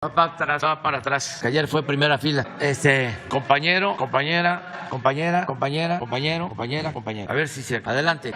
Va para atrás, va para atrás. Que ayer fue primera fila. Compañero, compañera, compañera, compañero, compañera. A ver si se. Adelante.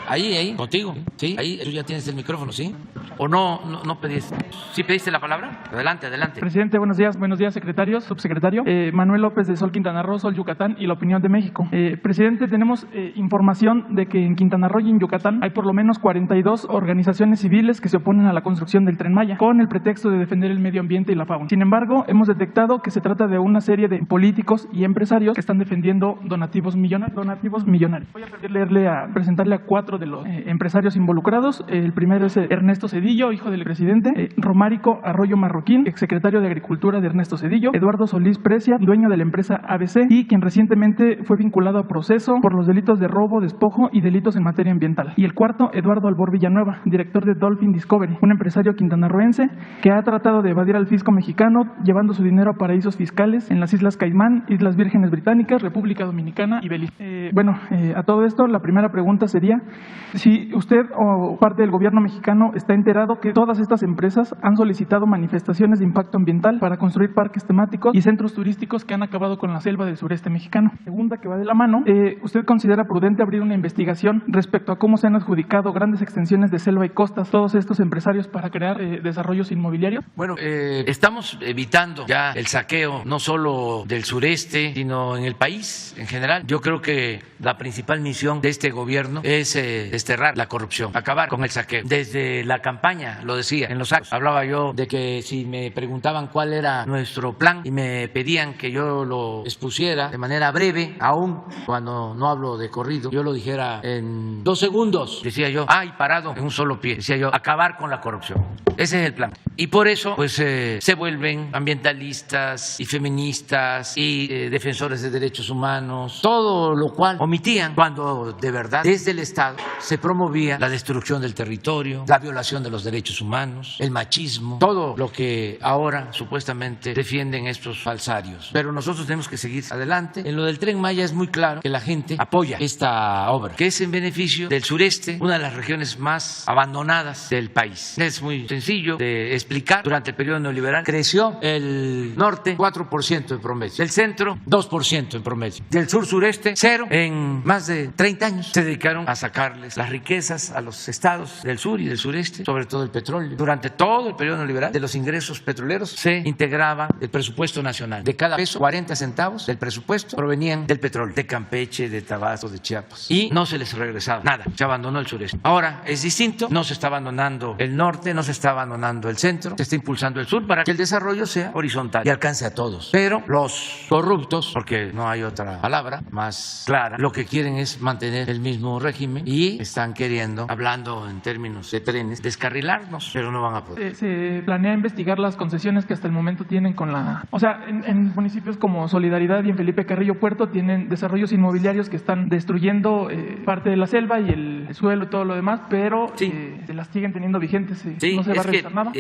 Ahí, contigo. Sí, ahí tú ya tienes el micrófono, ¿sí? ¿O no pediste? ¿Sí pediste la palabra? Adelante. Presidente, buenos días, secretarios, subsecretario. Manuel López de Sol Quintana Roo, Sol Yucatán y La Opinión de México. Presidente, tenemos información de que en Quintana Roo y en Yucatán hay por lo menos 42 organizaciones civiles que se oponen a la construcción del Tren Maya con el pretexto de defender el medio ambiente y la fauna. Sin embargo, hemos detectado que se trata de una serie de políticos y empresarios que están defendiendo donativos millonarios. Voy a presentarle a 4 de los empresarios involucrados. El primero es Ernesto Zedillo, hijo del presidente, Romárico Arroyo Marroquín, exsecretario de Agricultura de Ernesto Zedillo, Eduardo Solís Precia, dueño de la empresa ABC y quien recientemente fue vinculado a proceso por los delitos de robo, despojo y delitos en materia ambiental. Y el cuarto, Eduardo Albor Villanueva, director de Dolphin Discovery, un empresario quintanarroense que ha tratado de evadir al fisco mexicano llevando su dinero a paraísos fiscales en las Islas Caimán, Islas Vírgenes Británicas, República Dominicana y Belice. A todo esto, la primera pregunta sería si usted o parte del gobierno mexicano está enterado que todas estas empresas han solicitado manifestaciones de impacto ambiental para construir parques temáticos y centros turísticos que han acabado con la selva del sureste mexicano. Segunda, que va de la mano, ¿usted considera prudente abrir una investigación respecto a cómo se han adjudicado grandes extensiones de selva y costas todos estos empresarios para crear desarrollos inmobiliarios? Bueno, estamos evitando ya el saqueo no solo del sureste, sino en el país en general. Yo creo que la principal misión de este gobierno es desterrar la corrupción, acabar con el saqueo. Desde la campaña, lo decía, en los actos, hablaba yo de que si me preguntaban cuál era nuestro plan y me pedían que yo lo expusiera de manera breve, aún cuando no hablo de corrido, yo lo dijera en 2 segundos, decía yo, parado en un solo pie, decía yo, acabar con la corrupción. Ese es el plan. Y por eso, pues, se vuelven ambientalistas y feministas y defensores de derechos humanos, todo lo cual omitían cuando de verdad desde el Estado se promovía la destrucción del territorio, la violación de los derechos humanos, el machismo, todo lo que ahora supuestamente defienden estos falsarios. Pero nosotros tenemos que seguir adelante. En lo del Tren Maya es muy claro que la gente apoya esta obra, que es en beneficio del sureste, una de las regiones más abandonadas del país. Es muy sencillo de explicar. Durante el periodo neoliberal creció el norte 4% en promedio, del centro 2% en promedio, del sur-sureste 0. En más de 30 años se dedicaron a sacarles las riquezas a los estados del sur y del sureste, sobre todo el petróleo. Durante todo el periodo neoliberal, de los ingresos petroleros se integraba el presupuesto nacional. De cada peso, 40 centavos del presupuesto provenían del petróleo, de Campeche, de Tabasco, de Chiapas. Y no se les regresaba nada, se abandonó el sureste. Ahora es distinto, no se está abandonando el norte, no se está abandonando el centro, se está impulsando el sur para que el desarrollo sea horizontal y alcance a todos. Pero los corruptos, porque no hay otra palabra más clara, lo que quieren es mantener el mismo régimen y están queriendo, hablando en términos de trenes, descarrilarnos, pero no van a poder. Se planea investigar las concesiones que hasta el momento tienen con la... O sea, en municipios como Solidaridad y en Felipe Carrillo Puerto tienen desarrollos inmobiliarios que están destruyendo parte de la selva y el suelo y todo lo demás, pero sí, se las siguen teniendo vigentes. Sí, no se va a revisar nada.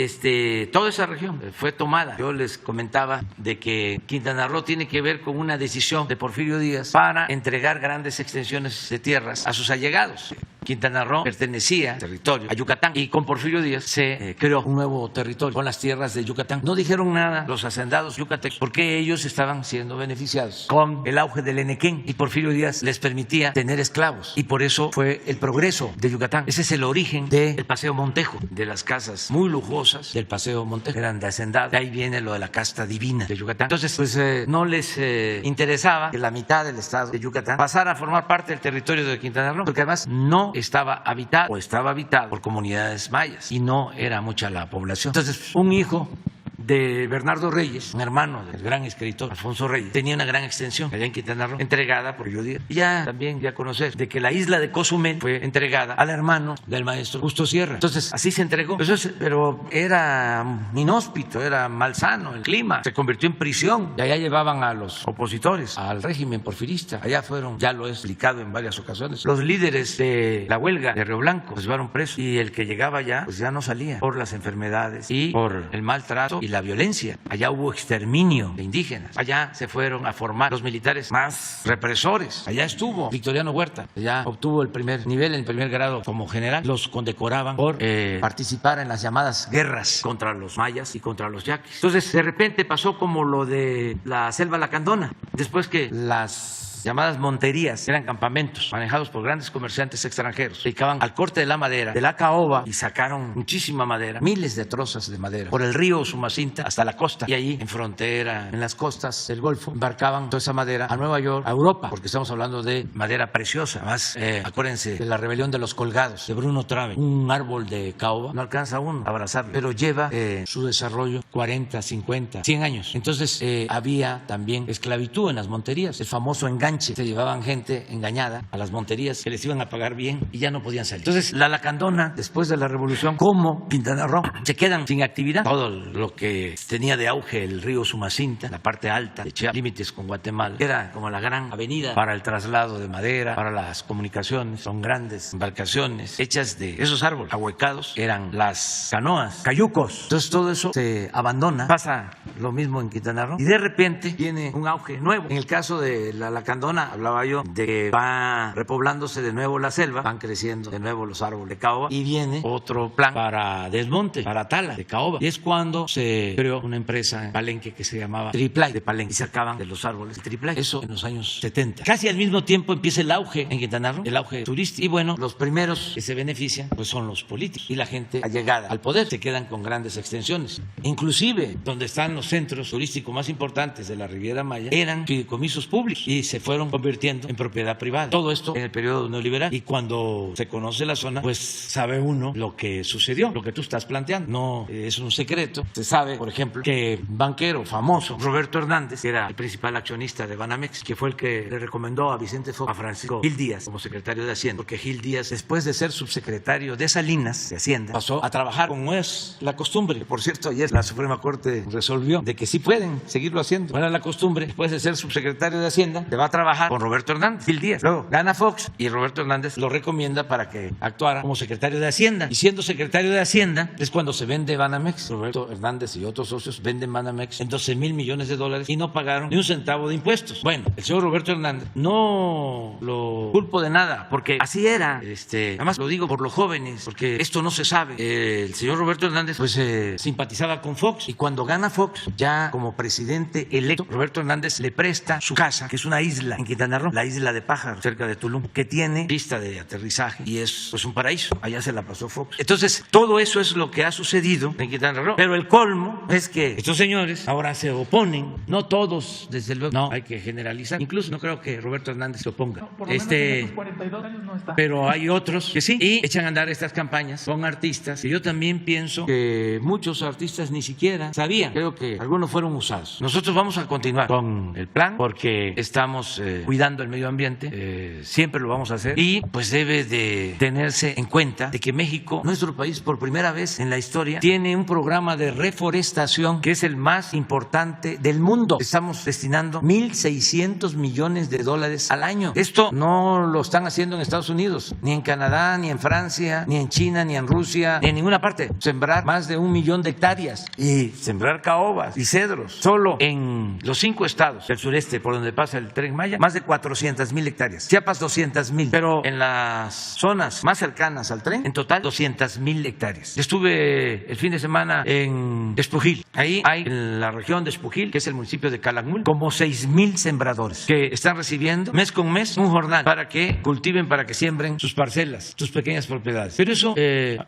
Toda esa región fue tomada. Yo les comentaba de que Quintana Roo tiene que ver con una decisión de Porfirio Díaz para entregar grandes extensiones de tierras a sus allegados. Quintana Roo pertenecía territorio a Yucatán y con Porfirio Díaz se creó un nuevo territorio con las tierras de Yucatán. No dijeron nada los hacendados yucatecos porque ellos estaban siendo beneficiados con el auge del Enequén y Porfirio Díaz les permitía tener esclavos y por eso fue el progreso de Yucatán. Ese es el origen del Paseo Montejo, de las casas muy lujosas del Paseo Montejo, eran de hacendados. De ahí viene lo de la casta divina de Yucatán. Entonces, pues no les interesaba que la mitad del estado de Yucatán pasara a formar parte del territorio de Quintana Roo, porque además no estaba habitado o estaba habitado por comunidades mayas y no era mucha la población. Entonces, un hijo de Bernardo Reyes, un hermano del gran escritor Alfonso Reyes, tenía una gran extensión allá en Quintana Roo, entregada por Porfirio Díaz. Y ya también conocer de que la isla de Cozumel fue entregada al hermano del maestro Justo Sierra. Entonces, así se entregó. Pero era inhóspito, era malsano el clima, se convirtió en prisión y allá llevaban a los opositores al régimen porfirista. Allá fueron, ya lo he explicado en varias ocasiones, los líderes de la huelga de Río Blanco los llevaron presos y el que llegaba allá, pues ya no salía por las enfermedades y por el maltrato y la violencia. Allá hubo exterminio de indígenas. Allá se fueron a formar los militares más represores. Allá estuvo Victoriano Huerta. Allá obtuvo el primer nivel, el primer grado como general. Los condecoraban por participar en las llamadas guerras contra los mayas y contra los yaquis. Entonces, de repente pasó como lo de la Selva Lacandona. Después que las llamadas monterías eran campamentos manejados por grandes comerciantes extranjeros, se dedicaban al corte de la madera de la caoba y sacaron muchísima madera, miles de trozas de madera, por el río Usumacinta hasta la costa, y allí en frontera, en las costas del Golfo, embarcaban toda esa madera a Nueva York, a Europa, porque estamos hablando de madera preciosa. Además, acuérdense de la rebelión de los colgados de Bruno Trave. Un árbol de caoba no alcanza uno a abrazarlo, pero lleva su desarrollo 40, 50, 100 años. Entonces había también esclavitud en las monterías, el famoso engaño. Se llevaban gente engañada a las monterías que les iban a pagar bien y ya no podían salir. Entonces, la Lacandona, después de la revolución, como Quintana Roo, se quedan sin actividad. Todo lo que tenía de auge el río Usumacinta, la parte alta de Chiapas, límites con Guatemala, era como la gran avenida para el traslado de madera, para las comunicaciones. Son grandes embarcaciones hechas de esos árboles ahuecados, eran las canoas, cayucos. Entonces, todo eso se abandona. Pasa lo mismo en Quintana Roo y de repente viene un auge nuevo. En el caso de la Lacandona, hablaba yo de que va repoblándose de nuevo la selva, van creciendo de nuevo los árboles de caoba y viene otro plan para desmonte, para tala de caoba. Y es cuando se creó una empresa en Palenque que se llamaba Triplay de Palenque y sacaban de los árboles el triplay. Eso en los años 70. Casi al mismo tiempo empieza el auge en Quintana Roo, el auge turístico. Y bueno, los primeros que se benefician pues son los políticos y la gente allegada al poder. Se quedan con grandes extensiones. Inclusive donde están los centros turísticos más importantes de la Riviera Maya eran fideicomisos públicos y se fueron convirtiendo en propiedad privada. Todo esto en el periodo neoliberal. Y cuando se conoce la zona, pues sabe uno lo que sucedió, lo que tú estás planteando. No es un secreto. Se sabe, por ejemplo, que un banquero famoso, Roberto Hernández, que era el principal accionista de Banamex, que fue el que le recomendó a Vicente Fox a Francisco Gil Díaz como secretario de Hacienda, porque Gil Díaz, después de ser subsecretario de Salinas, de Hacienda, pasó a trabajar como es la costumbre. Por cierto, ayer la Suprema Corte resolvió de que sí pueden seguirlo haciendo. Era la costumbre, después de ser subsecretario de Hacienda, se va a trabajar con Roberto Hernández, Gil Díaz. Luego gana Fox y Roberto Hernández lo recomienda para que actuara como secretario de Hacienda. Y siendo secretario de Hacienda es cuando se vende Banamex. Roberto Hernández y otros socios venden Banamex en $12,000 millones y no pagaron ni un centavo de impuestos. Bueno, el señor Roberto Hernández no lo culpo de nada, porque así era. Además lo digo por los jóvenes, porque esto no se sabe. El señor Roberto Hernández pues simpatizaba con Fox, y cuando gana Fox, ya como presidente electo, Roberto Hernández le presta su casa, que es una isla en Quintana Roo, la isla de Pájaro, cerca de Tulum, que tiene pista de aterrizaje y es pues un paraíso. Allá se la pasó Fox. Entonces, todo eso es lo que ha sucedido en Quintana Roo. Pero el colmo es que estos señores ahora se oponen. No todos, desde luego, no hay que generalizar. Incluso no creo que Roberto Hernández se oponga. No, por lo menos en estos 42 años no está. Pero hay otros que sí, y echan a andar estas campañas con artistas. Y yo también pienso que muchos artistas ni siquiera sabían. Creo que algunos fueron usados. Nosotros vamos a continuar con el plan porque estamos cuidando el medio ambiente, siempre lo vamos a hacer, y pues debe de tenerse en cuenta de que México, nuestro país, por primera vez en la historia, tiene un programa de reforestación que es el más importante del mundo. Estamos destinando $1,600 millones al año. Esto no lo están haciendo en Estados Unidos, ni en Canadá, ni en Francia, ni en China, ni en Rusia, ni en ninguna parte. Sembrar más de 1 millón de hectáreas y sembrar caobas y cedros. Solo en los 5 estados del sureste por donde pasa el Tren Maya, más de 400,000 hectáreas. Chiapas 200,000, pero en las zonas más cercanas al tren, en total 200,000 hectáreas. Estuve el fin de semana en Espujil. Ahí hay en la región de Espujil, que es el municipio de Calakmul, como 6,000 sembradores que están recibiendo mes con mes un jornal para que cultiven, para que siembren sus parcelas, sus pequeñas propiedades. Pero eso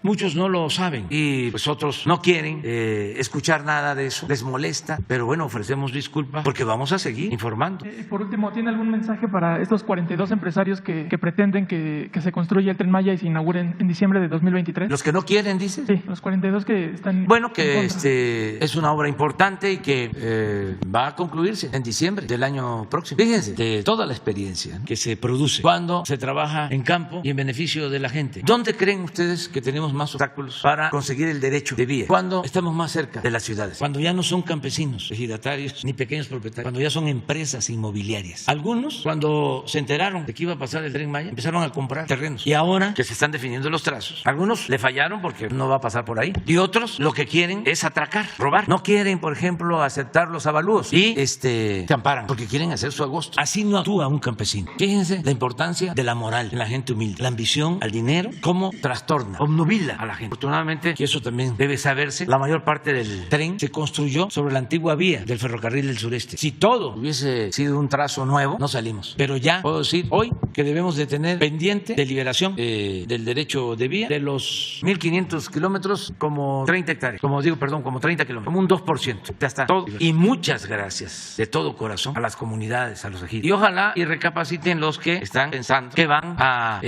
muchos no lo saben y pues otros no quieren escuchar nada de eso, les molesta, pero bueno, ofrecemos disculpas porque vamos a seguir informando. Por último, ¿tiene algún mensaje para estos 42 empresarios que pretenden que se construya el Tren Maya y se inaugure en diciembre de 2023? ¿Los que no quieren, dices? Sí, los 42 que están. Bueno, que es una obra importante y que va a concluirse en diciembre del año próximo. Fíjense de toda la experiencia que se produce cuando se trabaja en campo y en beneficio de la gente. ¿Dónde creen ustedes que tenemos más obstáculos para conseguir el derecho de vía? Cuando estamos más cerca de las ciudades, cuando ya no son son campesinos, ejidatarios, ni pequeños propietarios, cuando ya son empresas inmobiliarias. Algunos, cuando se enteraron de que iba a pasar el Tren Maya, empezaron a comprar terrenos. Y ahora que se están definiendo los trazos, algunos le fallaron porque no va a pasar por ahí. Y otros lo que quieren es atracar, robar. No quieren, por ejemplo, aceptar los avalúos y se amparan porque quieren hacer su agosto. Así no actúa un campesino. Fíjense la importancia de la moral en la gente humilde. La ambición al dinero, cómo trastorna, obnubila a la gente. Afortunadamente, que eso también debe saberse, la mayor parte del tren se construyó sobre la antigua vía del ferrocarril del sureste. Si todo hubiese sido un trazo nuevo, no salimos. Pero ya puedo decir hoy que debemos de tener pendiente de liberación del derecho de vía de los 1.500 kilómetros como 30 hectáreas, como 30 kilómetros, como un 2%. Ya está todo. Y muchas gracias de todo corazón a las comunidades, a los ejidos. Y ojalá y recapaciten los que están pensando que van a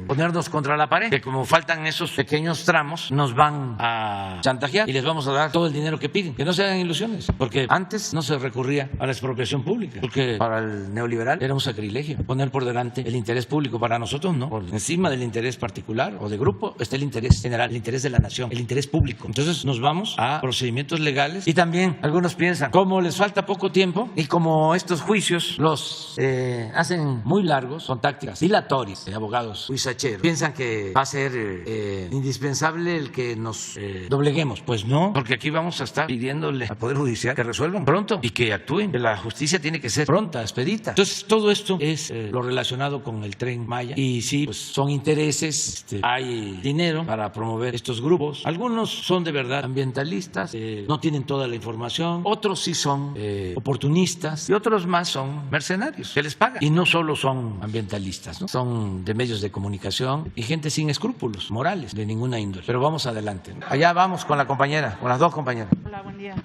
ponernos contra la pared, que como faltan esos pequeños tramos, nos van a chantajear y les vamos a dar todo el dinero que piden. Que no se hagan ilusiones, porque antes no se recurría a la expropiación pública, porque para el neoliberal era un sacrilegio poner por delante el interés público. Para nosotros no, por encima del interés particular o de grupo está el interés general, el interés de la nación, el interés público. Entonces nos vamos a procedimientos legales. Y también algunos piensan, como les falta poco tiempo y como estos juicios los hacen muy largos, con tácticas dilatorias de abogados huizacheros, piensan que va a ser indispensable el que nos dobleguemos. Pues no, porque aquí vamos a estar pidiéndole al Poder Judicial que resuelvan pronto y que actúen, que la justicia tiene que ser pronta, expedita. Entonces todo esto es lo relacionado con el Tren Maya y sí, pues son intereses, hay dinero para promover estos grupos. Algunos son de verdad ambientalistas, no tienen toda la información, otros sí son oportunistas y otros más son mercenarios que les pagan. Y no solo son ambientalistas, ¿no? Son de medios de comunicación y gente sin escrúpulos morales de ninguna índole. Pero vamos adelante. Allá vamos con la compañera, con las dos compañeras. Hola, buen día.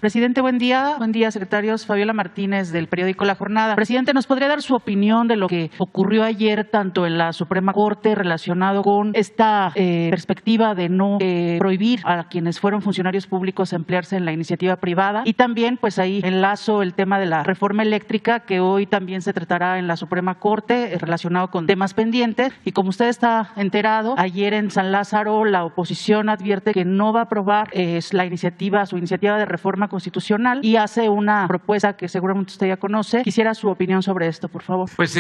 Presidente, buen día. Buen día, secretarios. Fabiola Martínez, del periódico La Jornada. Presidente, ¿nos podría dar su opinión de lo que ocurrió ayer tanto en la Suprema Corte relacionado con esta perspectiva de no prohibir a quienes fueron funcionarios públicos emplearse en la iniciativa privada? Y también, pues ahí enlazo el tema de la reforma eléctrica, que hoy también se tratará en la Suprema Corte, relacionado con temas pendientes. Y como usted está enterado, ayer en San Lázaro la oposición advierte que no va a aprobar su iniciativa de reforma constitucional y hace una propuesta que seguramente usted ya conoce. Quisiera su opinión sobre esto, por favor. Pues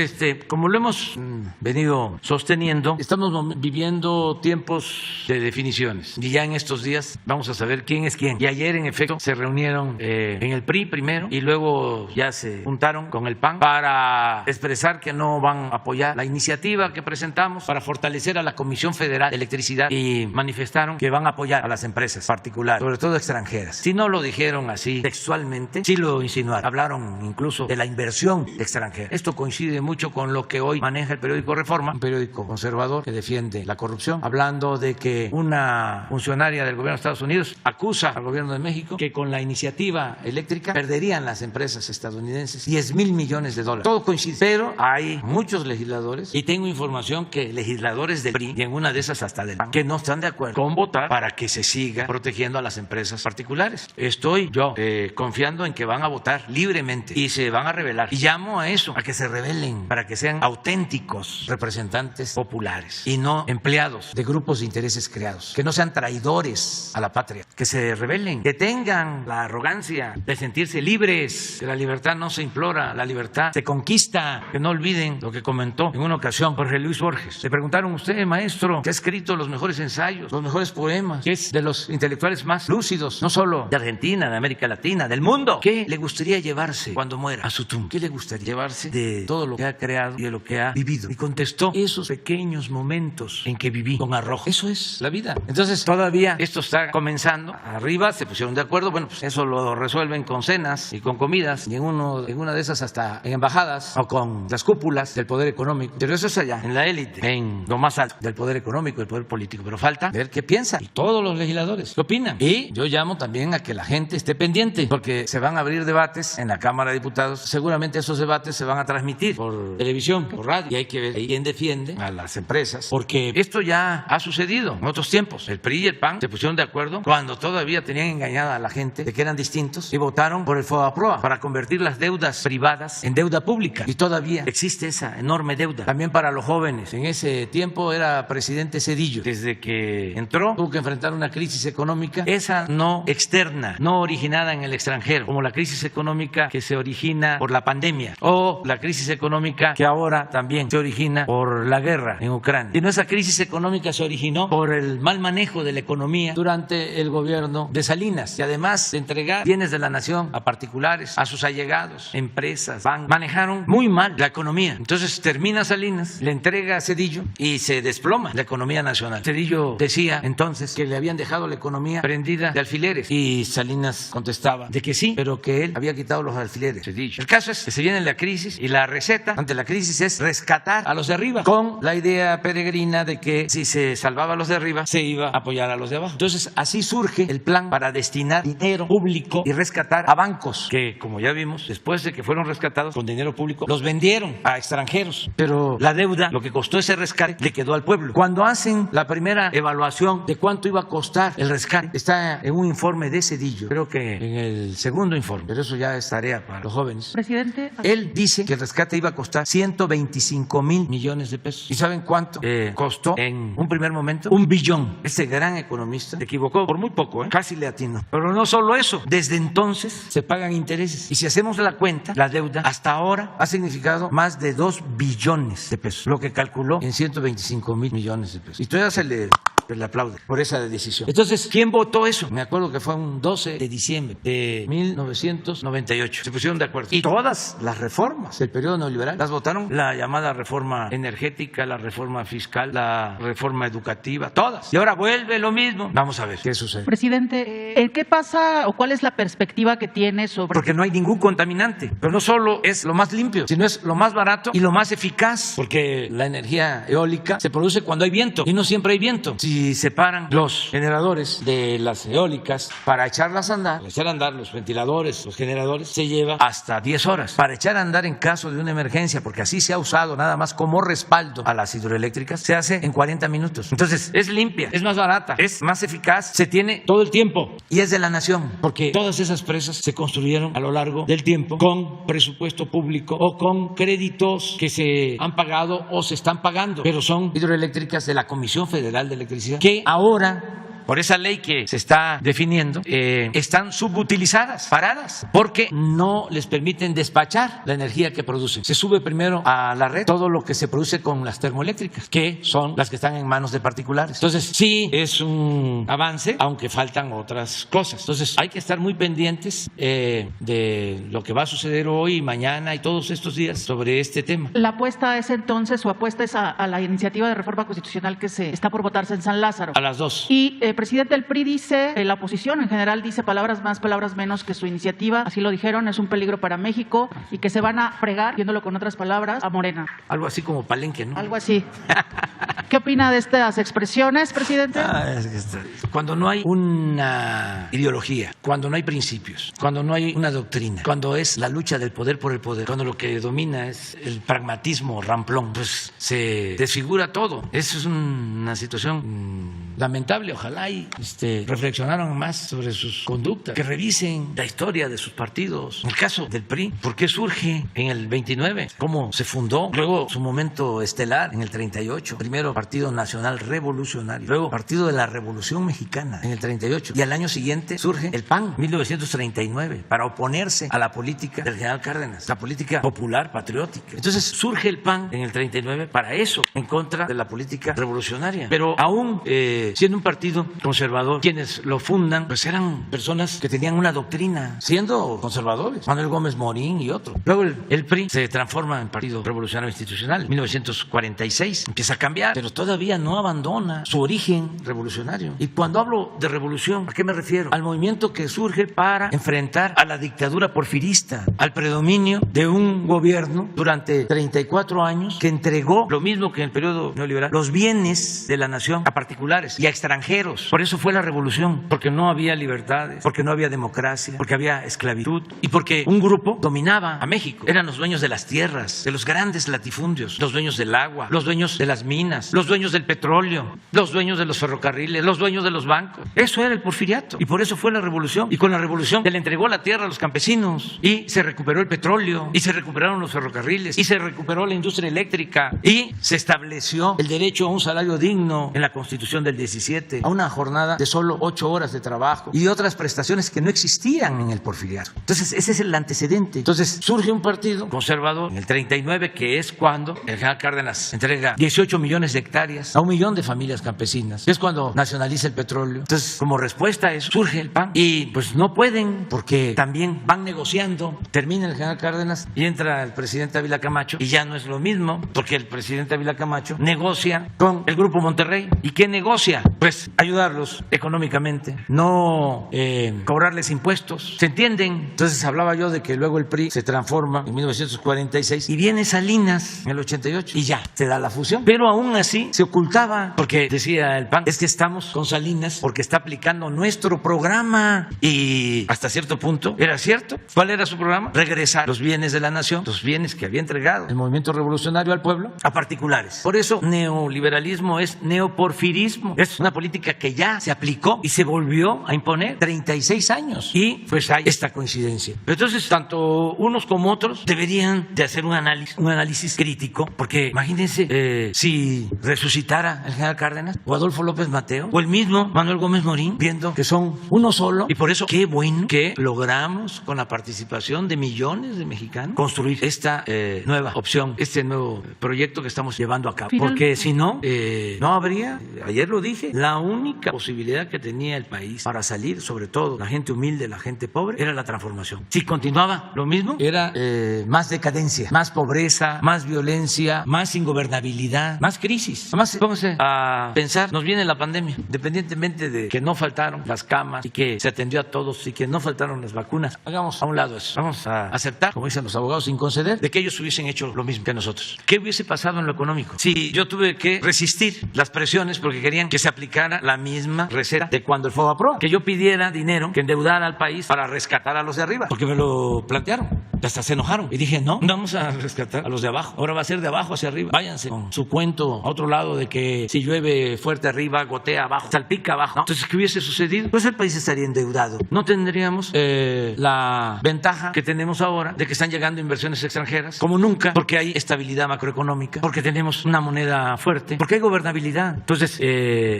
como lo hemos venido sosteniendo, estamos viviendo tiempos de definiciones y ya en estos días vamos a saber quién es quién. Y ayer en efecto se reunieron en el PRI primero y luego ya se juntaron con el PAN para expresar que no van a apoyar la iniciativa que presentamos para fortalecer a la Comisión Federal de Electricidad y manifestaron que van a apoyar a las empresas particulares, sobre todo extranjeras. Si no lo dijeron así textualmente, sí lo insinuaron. Hablaron incluso de la inversión extranjera. Esto coincide mucho con lo que hoy maneja el periódico Reforma, un periódico conservador que defiende la corrupción, hablando de que una funcionaria del gobierno de Estados Unidos acusa al gobierno de México que con la iniciativa eléctrica perderían las empresas estadounidenses 10,000 millones de dólares. Todo coincide, pero hay muchos legisladores y tengo información que legisladores del PRI y en una de esas hasta del PAN que no están de acuerdo con votar para que se siga protegiendo a las empresas particulares. Estoy yo confiando en que van a votar libremente y se van a rebelar. Y llamo a eso, a que se rebelen, para que sean auténticos representantes populares y no empleados de grupos de intereses creados, que no sean traidores a la patria, que se rebelen, que tengan la arrogancia de sentirse libres, que la libertad no se implora, la libertad se conquista, que no olviden lo que comentó en una ocasión Jorge Luis Borges. Le preguntaron: usted, maestro, que ha escrito los mejores ensayos, los mejores poemas, que es de los intelectuales más lúcidos, no solo de Argentina, de América Latina, del mundo, ¿qué le gustaría llevarse cuando muera a su tumba? ¿Qué le gustaría llevarse de todo lo que ha creado y de lo que ha vivido? Y contestó: esos pequeños momentos en que viví con arrojo. Eso es la vida. Entonces todavía esto está comenzando. Arriba se pusieron de acuerdo, bueno, pues eso lo resuelven con cenas y con comidas y en una de esas hasta en embajadas o con las cúpulas del poder económico. Pero eso es allá, en la élite, en lo más alto del poder económico, del poder político. Pero falta ver qué piensan y todos los legisladores qué opinan. Y yo llamo también a que la gente esté pendiente, porque se van a abrir debates en la Cámara de Diputados. Seguramente esos debates se van a transmitir por televisión, por radio, y hay que ver quién defiende a las empresas, porque esto ya ha sucedido en otros tiempos. El PRI y el PAN se pusieron de acuerdo cuando todavía tenían engañada a la gente de que eran distintos y votaron por el FOBAPROA para convertir las deudas privadas en deuda pública, y todavía existe esa enorme deuda. También para los jóvenes, en ese tiempo era presidente Zedillo. Desde que entró tuvo que enfrentar una crisis económica, esa no externa, no original, originada en el extranjero, como la crisis económica que se origina por la pandemia o la crisis económica que ahora también se origina por la guerra en Ucrania. Y no, esa crisis económica se originó por el mal manejo de la economía durante el gobierno de Salinas, y además de entregar bienes de la nación a particulares, a sus allegados, empresas, bancos, manejaron muy mal la economía. Entonces termina Salinas, le entrega a Zedillo y se desploma la economía nacional. Zedillo decía entonces que le habían dejado la economía prendida de alfileres, y Salinas contestaba de que sí, pero que él había quitado los alfileres. Zedillo. El caso es que se viene la crisis, y la receta ante la crisis es rescatar a los de arriba, con la idea peregrina de que si se salvaba a los de arriba, se iba a apoyar a los de abajo. Entonces así surge el plan para destinar dinero público y rescatar a bancos que, como ya vimos, después de que fueron rescatados con dinero público, los vendieron a extranjeros, pero la deuda, lo que costó ese rescate, le quedó al pueblo. Cuando hacen la primera evaluación de cuánto iba a costar el rescate, está en un informe de Zedillo, creo que en el segundo informe, pero eso ya es tarea para los jóvenes. Presidente, Él dice que el rescate iba a costar 125,000 millones de pesos. ¿Y saben cuánto costó en un primer momento? 1 billón. Este gran economista se equivocó por muy poco, casi le atinó. Pero no solo eso, desde entonces se pagan intereses. Y si hacemos la cuenta, la deuda hasta ahora ha significado más de 2 billones de pesos, lo que calculó en 125,000 millones de pesos. Y todavía se le aplaude por esa decisión. Entonces, ¿quién votó eso? Me acuerdo que fue un 12 de diciembre de 1998. Se pusieron de acuerdo. Y todas las reformas del periodo neoliberal las votaron. La llamada reforma energética, la reforma fiscal, la reforma educativa, todas. Y ahora vuelve lo mismo. Vamos a ver qué sucede. Presidente, ¿qué pasa o cuál es la perspectiva que tiene sobre...? Porque no hay ningún contaminante. Pero no solo es lo más limpio, sino es lo más barato y lo más eficaz. Porque la energía eólica se produce cuando hay viento, y no siempre hay viento. Si se paran los generadores de las eólicas para echarlas a andar, para echar a andar los ventiladores, los generadores, se lleva hasta 10 horas. Para echar a andar en caso de una emergencia, porque así se ha usado nada más como respaldo a las hidroeléctricas, se hace en 40 minutos. Entonces, es limpia, es más barata, es más eficaz, se tiene todo el tiempo y es de la nación, porque todas esas presas se construyeron a lo largo del tiempo con presupuesto público o con créditos que se han pagado o se están pagando, pero son hidroeléctricas de la Comisión Federal de Electricidad, que ahora, por esa ley que se está definiendo, están subutilizadas, paradas, porque no les permiten despachar la energía que producen. Se sube primero a la red todo lo que se produce con las termoeléctricas, que son las que están en manos de particulares. Entonces, sí es un avance, aunque faltan otras cosas. Entonces, hay que estar muy pendientes de lo que va a suceder hoy, mañana y todos estos días sobre este tema. La apuesta es entonces, su apuesta es a la iniciativa de reforma constitucional que se está por votarse en San Lázaro. A las 2. Y presidente, el PRI dice, la oposición en general dice palabras más, palabras menos, que su iniciativa, así lo dijeron, es un peligro para México y que se van a fregar, viéndolo con otras palabras, a Morena. Algo así como Palenque, ¿no? Algo así. ¿Qué opina de estas expresiones, presidente? Cuando no hay una ideología, cuando no hay principios, cuando no hay una doctrina, cuando es la lucha del poder por el poder, cuando lo que domina es el pragmatismo ramplón, pues se desfigura todo. Eso es una situación lamentable. Ojalá y reflexionaron más sobre sus conductas, que revisen la historia de sus partidos. En el caso del PRI, ¿por qué surge en el 29? ¿Cómo se fundó? Luego su momento estelar en el 38. Primero Partido Nacional Revolucionario, luego Partido de la Revolución Mexicana en el 38. Y al año siguiente surge el PAN, 1939, para oponerse a la política del general Cárdenas, la política popular patriótica. Entonces surge el PAN en el 39 para eso, en contra de la política revolucionaria. Pero aún siendo un partido conservador, quienes lo fundan pues eran personas que tenían una doctrina, siendo conservadores, Manuel Gómez Morín y otros. Luego el PRI se transforma en Partido Revolucionario Institucional en 1946, empieza a cambiar, pero todavía no abandona su origen revolucionario. Y cuando hablo de revolución, ¿a qué me refiero? Al movimiento que surge para enfrentar a la dictadura porfirista, al predominio de un gobierno durante 34 años que entregó, lo mismo que en el periodo neoliberal, los bienes de la nación a particulares y a extranjeros. Por eso fue la revolución, porque no había libertades, porque no había democracia, porque había esclavitud y porque un grupo dominaba a México. Eran los dueños de las tierras, de los grandes latifundios, los dueños del agua, los dueños de las minas, los dueños del petróleo, los dueños de los ferrocarriles, los dueños de los bancos. Eso era el porfiriato y por eso fue la revolución. Y con la revolución se le entregó la tierra a los campesinos y se recuperó el petróleo y se recuperaron los ferrocarriles y se recuperó la industria eléctrica y se estableció el derecho a un salario digno en la Constitución del 17, a una jornada de solo 8 horas de trabajo y otras prestaciones que no existían en el porfiriato. Entonces ese es el antecedente. Entonces surge un partido conservador en el 39, que es cuando el general Cárdenas entrega 18 millones de hectáreas a 1 millón de familias campesinas, que es cuando nacionaliza el petróleo. Entonces, como respuesta a eso, surge el PAN y pues no pueden, porque también van negociando. Termina el general Cárdenas y entra el presidente Ávila Camacho y ya no es lo mismo, porque el presidente Ávila Camacho negocia con el Grupo Monterrey. ¿Y qué negocia? Pues ayudarlos económicamente, no cobrarles impuestos. ¿Se entienden? Entonces hablaba yo de que luego el PRI se transforma en 1946 y viene Salinas en el 88 y ya se da la fusión. Pero aún así se ocultaba, porque decía el PAN, es que estamos con Salinas porque está aplicando nuestro programa. Y hasta cierto punto era cierto. ¿Cuál era su programa? Regresar los bienes de la nación, los bienes que había entregado el movimiento revolucionario al pueblo, a particulares. Por eso neoliberalismo es neoporfirismo. Es una política que ya se aplicó y se volvió a imponer 36 años. Y pues hay esta coincidencia. Pero entonces, tanto unos como otros deberían de hacer un análisis crítico, porque imagínense si resucitara el general Cárdenas o Adolfo López Mateo o el mismo Manuel Gómez Morín, viendo que son uno solo. Y por eso qué bueno que logramos, con la participación de millones de mexicanos, construir esta nueva opción, este nuevo proyecto que estamos llevando a cabo. Porque si no, no habría, ayer lo dije, la única posibilidad que tenía el país para salir, sobre todo la gente humilde, la gente pobre, era la transformación. Si continuaba lo mismo, era más decadencia, más pobreza, más violencia, más ingobernabilidad, más crisis. Además, pónganse a pensar, nos viene la pandemia, independientemente de que no faltaron las camas y que se atendió a todos y que no faltaron las vacunas. Hagamos a un lado eso. Vamos a aceptar, como dicen los abogados, sin conceder, de que ellos hubiesen hecho lo mismo que nosotros. ¿Qué hubiese pasado en lo económico? Si yo tuve que resistir las presiones porque querían que se aplicara la misma receta de cuando el FOBAPROA, que yo pidiera dinero, que endeudara al país para rescatar a los de arriba, porque me lo plantearon. Hasta se enojaron y dije, no vamos a rescatar a los de abajo, ahora va a ser de abajo hacia arriba. Váyanse con su cuento a otro lado de que si llueve fuerte arriba, gotea abajo, salpica abajo, ¿no? Entonces, ¿qué hubiese sucedido? Pues el país estaría endeudado. No tendríamos la ventaja que tenemos ahora de que están llegando inversiones extranjeras como nunca, porque hay estabilidad macroeconómica, porque tenemos una moneda fuerte, porque hay gobernabilidad. Entonces,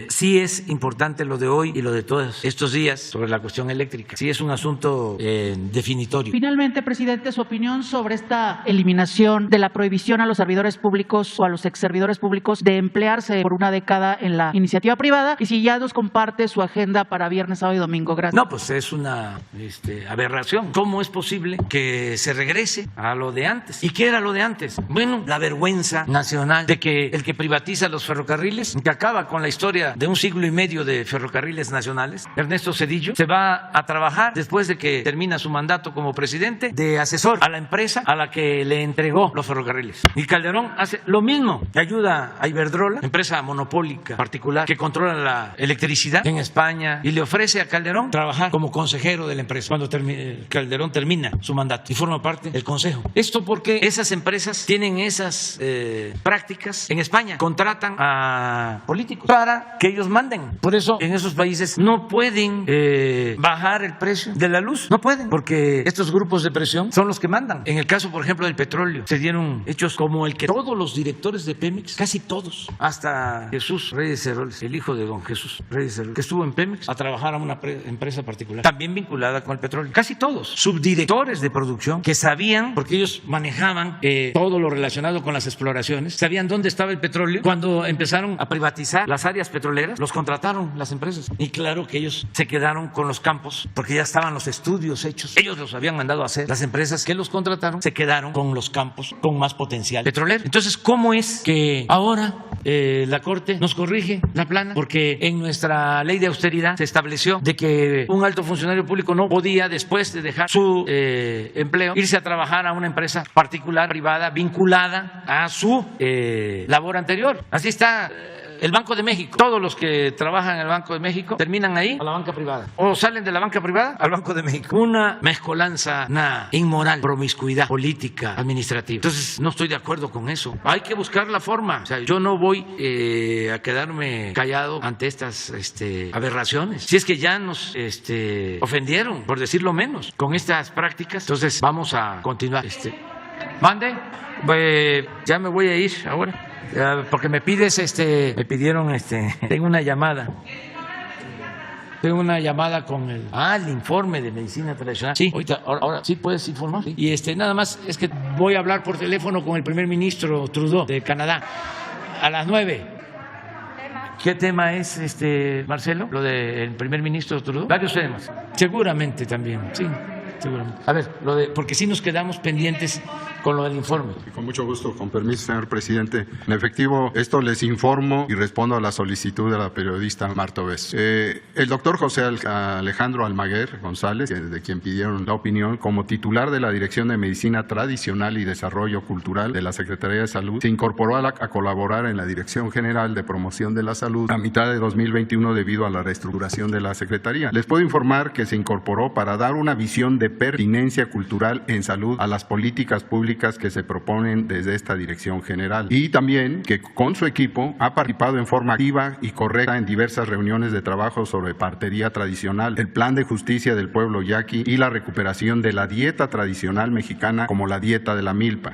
sí es importante lo de hoy y lo de todos estos días sobre la cuestión eléctrica. Sí es un asunto definitorio. Finalmente, presidente, su opinión sobre esta eliminación de la prohibición a los servidores públicos o a los exservidores públicos de emplearse por una década en la iniciativa privada, y si ya nos comparte su agenda para viernes, sábado y domingo. Gracias. No, pues es una aberración. ¿Cómo es posible que se regrese a lo de antes? ¿Y qué era lo de antes? Bueno, la vergüenza nacional de que el que privatiza los ferrocarriles, que acaba con la historia de un siglo y medio de ferrocarriles nacionales, Ernesto Zedillo, se va a trabajar después de que termina su mandato como presidente de asesor a la empresa a la que le entregó los ferrocarriles. Y Calderón hace lo mismo, que ayuda a Iberdrola, empresa monopólica particular que controla la electricidad en España, y le ofrece a Calderón trabajar como consejero de la empresa cuando Calderón termina su mandato y forma parte del consejo. Esto porque esas empresas tienen esas prácticas en España, contratan a políticos para que ellos manden. Por eso en esos países no pueden bajar el precio de la luz, no pueden, porque estos grupos de presión son los que mandan. En el caso, por ejemplo, del petróleo, se dieron hechos como el que todos los directores de Pemex, casi todos, hasta Jesús Reyes Heroles, el hijo de don Jesús Reyes Heroles, que estuvo en Pemex a trabajar a una empresa particular, también vinculada con el petróleo. Casi todos, subdirectores de producción que sabían, porque ellos manejaban todo lo relacionado con las exploraciones, sabían dónde estaba el petróleo. Cuando empezaron a privatizar las áreas petroleras, los contrataron las empresas. Y claro que ellos se quedaron con los campos, porque ya estaban los estudios hechos. Ellos los habían mandado a hacer. Las empresas que los contrataron se quedaron con los campos con más potencial petrolero. Entonces, ¿cómo es que ahora la Corte nos corrige la plana? Porque en nuestra ley de austeridad se estableció de que un alto funcionario público no podía, después de dejar su empleo, irse a trabajar a una empresa particular, privada, vinculada a su labor anterior. Así está el Banco de México. Todos los que trabajan en el Banco de México terminan ahí a la banca privada o salen de la banca privada al Banco de México. Una mezcolanza inmoral, promiscuidad política, administrativa. Entonces no estoy de acuerdo con eso. Hay que buscar la forma. O sea, yo no voy a quedarme callado ante estas aberraciones. Si es que ya nos ofendieron, por decirlo menos, con estas prácticas, entonces vamos a continuar. Mande, ya me voy a ir ahora. Porque me pides, me pidieron, tengo una llamada. Tengo una llamada con el informe de medicina tradicional. Sí, ahora sí puedes informar. Sí. Y nada más es que voy a hablar por teléfono con el primer ministro Trudeau de Canadá a las 9. ¿Qué tema es, Marcelo? Lo del primer ministro Trudeau. Varios temas. Seguramente también, sí. Seguramente. A ver, porque sí nos quedamos pendientes con lo del informe. Con mucho gusto, con permiso, señor presidente. En efectivo, esto les informo y respondo a la solicitud de la periodista Marta Oves. El doctor José Alejandro Almaguer González, de quien pidieron la opinión, como titular de la Dirección de Medicina Tradicional y Desarrollo Cultural de la Secretaría de Salud, se incorporó a colaborar en la Dirección General de Promoción de la Salud a mitad de 2021 debido a la reestructuración de la Secretaría. Les puedo informar que se incorporó para dar una visión de pertinencia cultural en salud a las políticas públicas que se proponen desde esta dirección general, y también que con su equipo ha participado en forma activa y correcta en diversas reuniones de trabajo sobre partería tradicional, el plan de justicia del pueblo yaqui y la recuperación de la dieta tradicional mexicana como la dieta de la milpa.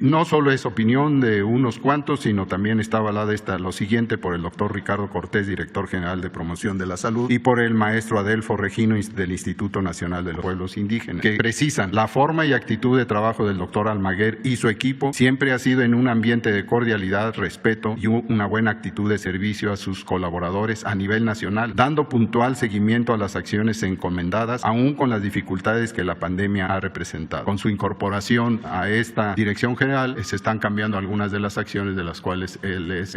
No solo es opinión de unos cuantos, sino también está avalada lo siguiente por el doctor Ricardo Cortés, director general de Promoción de la Salud, y por el maestro Adelfo Regino del Instituto Nacional de los Pueblos Indígenas, que precisan la forma y actitud de trabajo del doctor Almaguer y su equipo siempre ha sido en un ambiente de cordialidad, respeto y una buena actitud de servicio a sus colaboradores a nivel nacional, dando puntual seguimiento a las acciones encomendadas, aún con las dificultades que la pandemia ha representado. Con su incorporación a esta dirección general, se están cambiando algunas de las acciones de las cuales él es,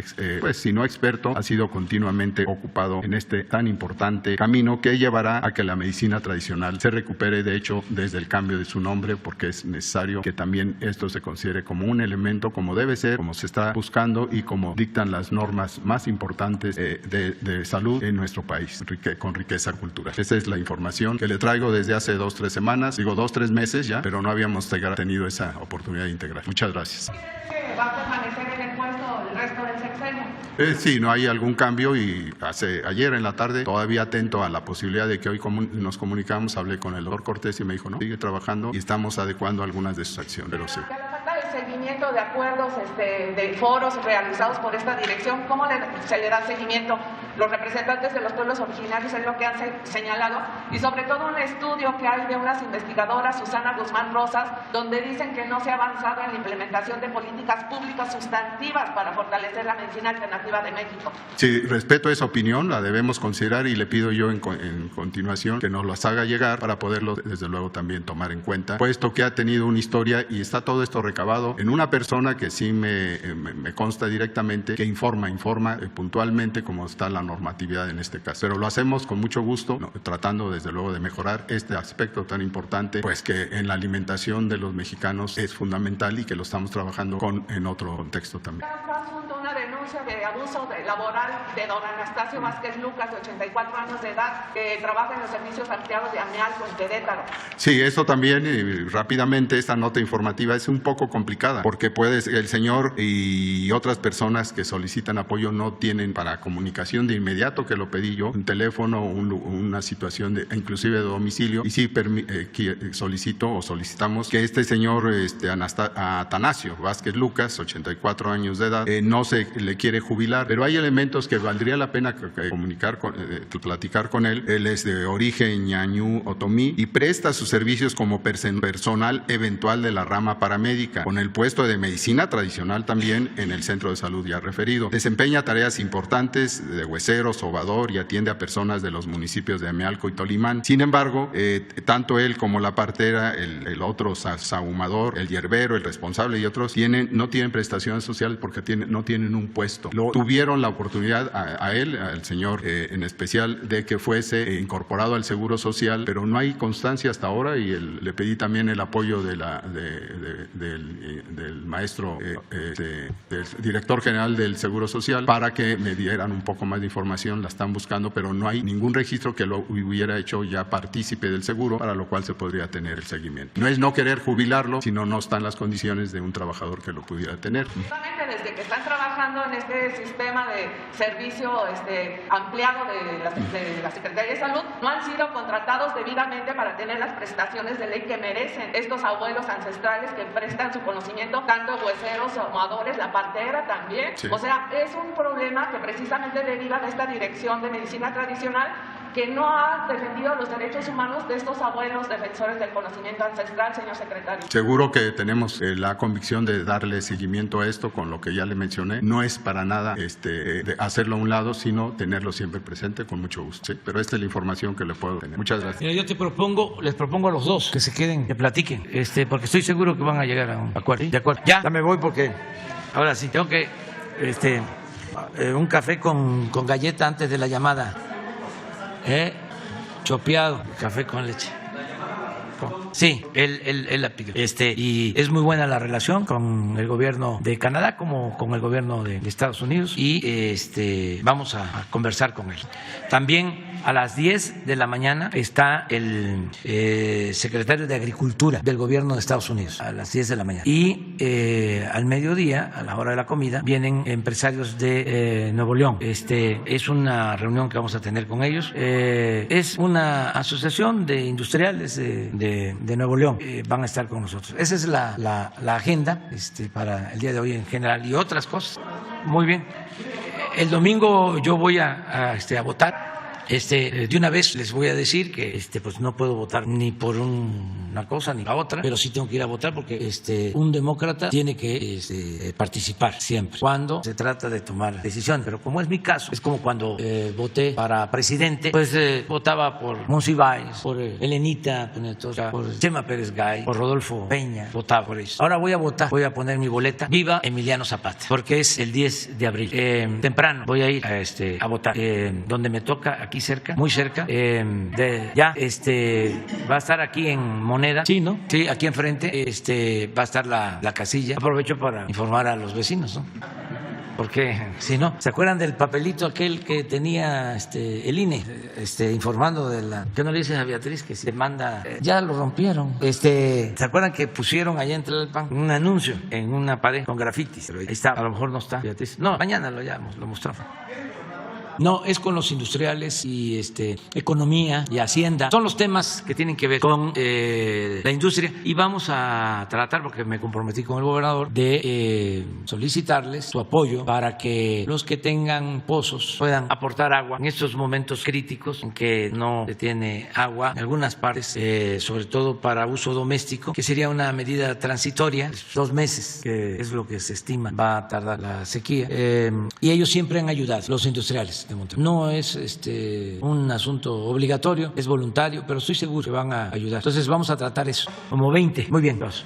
si no experto, ha sido continuamente ocupado en este tan importante camino que llevará a que la medicina tradicional se recupere. De hecho, desde el cambio de su nombre, porque es necesario que también esto se considere como un elemento, como debe ser, como se está buscando y como dictan las normas más importantes de salud en nuestro país, con riqueza cultural. Esa es la información que le traigo desde hace 2-3 semanas, 2-3 meses ya, pero no habíamos tenido esa oportunidad de integrar. Muchas gracias. ¿Va a permanecer en el puesto el resto del sexenio? Sí, no hay algún cambio, y ayer en la tarde, todavía atento a la posibilidad de que hoy nos comunicamos, hablé con el doctor Cortés y me dijo, no, sigue trabajando y estamos adecuando algunas de sus acciones, pero sí. A la falta de seguimiento de acuerdos, de foros realizados por esta dirección, ¿cómo se le da seguimiento? Los representantes de los pueblos originarios es lo que han señalado, y sobre todo un estudio que hay de unas investigadoras, Susana Guzmán Rosas, donde dicen que no se ha avanzado en la implementación de políticas públicas sustantivas para fortalecer la medicina alternativa de México. Sí, respeto esa opinión, la debemos considerar y le pido yo en continuación que nos las haga llegar para poderlo desde luego también tomar en cuenta, puesto que ha tenido una historia y está todo esto recabado en una persona que sí me consta directamente que informa puntualmente como está la normatividad en este caso. Pero lo hacemos con mucho gusto, tratando desde luego de mejorar este aspecto tan importante, pues que en la alimentación de los mexicanos es fundamental y que lo estamos trabajando en otro contexto también. Una denuncia de abuso laboral de don Anastasio Vázquez Lucas, de 84 años de edad, que trabaja en los servicios santiagos de Amealco, en Querétaro. Sí, esto también, rápidamente, esta nota informativa es un poco complicada, porque el señor y otras personas que solicitan apoyo no tienen para comunicación de inmediato, que lo pedí yo, un teléfono, una situación inclusive de domicilio, y sí solicitamos que este señor Atanasio Vázquez Lucas, 84 años de edad, no se le quiere jubilar, pero hay elementos que valdría la pena platicar con él. Él es de origen ñañú otomí y presta sus servicios como personal eventual de la rama paramédica, con el puesto de medicina tradicional también en el centro de salud ya referido. Desempeña tareas importantes de huesero, sobador y atiende a personas de los municipios de Amealco y Tolimán. Sin embargo, tanto él como la partera, el otro sahumador, el hierbero, el responsable y otros no tienen prestaciones sociales porque no tienen un puesto puesto. Lo tuvieron la oportunidad a él, al señor en especial, de que fuese incorporado al Seguro Social, pero no hay constancia hasta ahora y le pedí también el apoyo del maestro, del director general del Seguro Social, para que me dieran un poco más de información. La están buscando, pero no hay ningún registro que lo hubiera hecho ya partícipe del seguro, para lo cual se podría tener el seguimiento. No es no querer jubilarlo, sino no están las condiciones de un trabajador que lo pudiera tener. Justamente desde que están trabajando en este sistema de servicio ampliado de la Secretaría de Salud, no han sido contratados debidamente para tener las prestaciones de ley que merecen estos abuelos ancestrales que prestan su conocimiento, tanto hueseros, ahumadores, la partera también. Sí. O sea, es un problema que precisamente deriva de esta Dirección de Medicina Tradicional, que no ha defendido los derechos humanos de estos abuelos defensores del conocimiento ancestral, señor secretario. Seguro que tenemos la convicción de darle seguimiento a esto con lo que ya le mencioné. No es para nada de hacerlo a un lado, sino tenerlo siempre presente con mucho gusto. ¿Sí? Pero esta es la información que le puedo tener. Muchas gracias. Mira, yo les propongo a los dos que se queden, que platiquen, porque estoy seguro que van a llegar a un acuerdo. ¿Sí? De acuerdo. Ya me voy porque ahora sí tengo que un café con galleta antes de la llamada. Chopeado, café con leche. Sí, él la pidió. Y es muy buena la relación con el gobierno de Canadá como con el gobierno de Estados Unidos y vamos a conversar con él. También a las 10 de la mañana está el secretario de Agricultura del gobierno de Estados Unidos, a las 10 de la mañana. Y al mediodía, a la hora de la comida, vienen empresarios de Nuevo León. Es una reunión que vamos a tener con ellos. Es una asociación de industriales de Nuevo León. Van a estar con nosotros. Esa es la agenda para el día de hoy en general y otras cosas. Muy bien. El domingo yo voy a votar. De una vez les voy a decir que pues no puedo votar ni por una cosa ni la otra, pero sí tengo que ir a votar porque un demócrata tiene que participar siempre cuando se trata de tomar decisiones. Pero como es mi caso, es como cuando voté para presidente, pues votaba por Monsiváis, por Elenita Poniatowska, por Chema Pérez Gay, por Rodolfo Peña, votaba por ellos. Ahora voy a votar, voy a poner mi boleta Viva Emiliano Zapata, porque es el 10 de abril. Temprano voy a ir a votar, donde me toca, aquí cerca, muy cerca, va a estar aquí en Moneda, sí, ¿no? Sí, aquí enfrente, va a estar la casilla. Aprovecho para informar a los vecinos, ¿no? Porque si no, ¿se acuerdan del papelito aquel que tenía el INE, informando de la, que no le dices a Beatriz que se manda, ya lo rompieron, ¿se acuerdan que pusieron allá en Tlalpan un anuncio en una pared con grafitis? Pero ahí está, a lo mejor no está Beatriz. No, mañana lo mostramos. No, es con los industriales y economía y hacienda. Son los temas que tienen que ver con la industria y vamos a tratar, porque me comprometí con el gobernador, de solicitarles su apoyo para que los que tengan pozos puedan aportar agua en estos momentos críticos en que no se tiene agua en algunas partes, sobre todo para uso doméstico, que sería una medida transitoria, 2 meses, que es lo que se estima va a tardar la sequía. Y ellos siempre han ayudado, los industriales de Monterrey. No es un asunto obligatorio, es voluntario, pero estoy seguro que van a ayudar. Entonces vamos a tratar eso, como 20. Muy bien, vamos.